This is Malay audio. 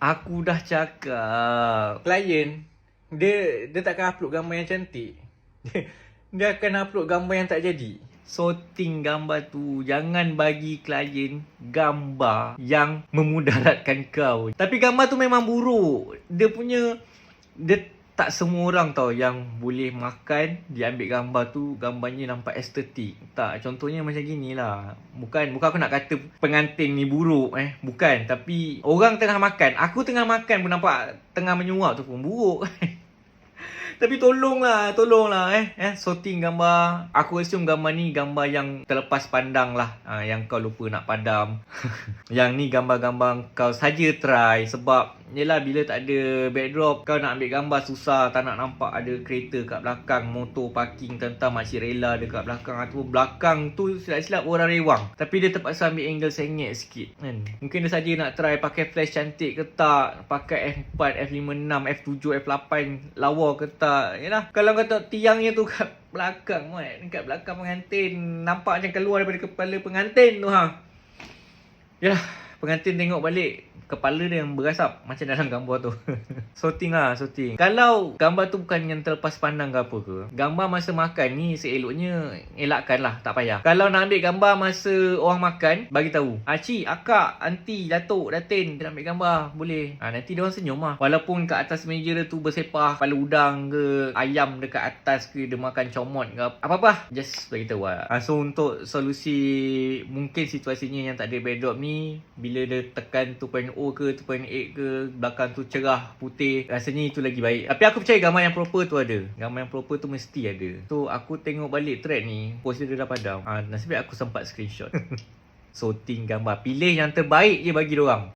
Aku dah cakap. Klien, dia takkan upload gambar yang cantik. Dia akan upload gambar yang tak jadi. Sorting gambar tu. Jangan bagi klien gambar yang memudaratkan kau. Tapi gambar tu memang buruk. Dia tak semua orang tau yang boleh makan, dia ambil gambar tu, gambarnya nampak estetik. Tak, contohnya macam gini lah. Bukan aku nak kata pengantin ni buruk Bukan, tapi orang tengah makan, aku tengah makan pun nampak tengah menyuap tu pun buruk. Tapi tolonglah sorting gambar. Aku assume gambar ni gambar yang terlepas pandang lah, yang kau lupa nak padam. Yang ni gambar-gambar kau saja try. Sebab yelah, bila tak ada backdrop, kau nak ambil gambar susah. Tak nak nampak ada kereta kat belakang, motor parking, tentang makcik rela dekat belakang. Atau belakang tu silap-silap orang rewang, tapi dia terpaksa ambil angle sengit sikit kan. Mungkin dia saja nak try pakai flash cantik ke tak, pakai F4, F56, F7, F8 lawa ke tak. Yalah, kalau kau tak tiangnya tu kat belakang dekat belakang pengantin, nampak macam keluar daripada kepala pengantin tu Yalah, pengantin tengok balik, kepala dia yang berasap macam dalam gambar tu. Sorting. Kalau gambar tu bukan yang terlepas pandang ke apa ke, gambar masa makan ni seeloknya elakkan lah, tak payah. Kalau nak ambil gambar masa orang makan, bagi tahu cik, akak, aunty, datuk, datin, dia nak ambil gambar, boleh. Nanti dia orang senyum lah. Walaupun kat atas meja dia tu bersepah kepala udang ke, ayam dekat atas ke, dia makan comot ke, apa-apa, just bagi tahu lah. So untuk solusi mungkin situasinya yang tak ada backdrop ni, bila dia tekan 2.0 ke 2.8 ke, belakang tu cerah putih, rasanya itu lagi baik. Tapi aku percaya gambar yang proper tu ada. Gambar yang proper tu mesti ada. So aku tengok balik thread ni, post dia dah padam. Nasib baik aku sempat screenshot. Sorting gambar, pilih yang terbaik je bagi diorang.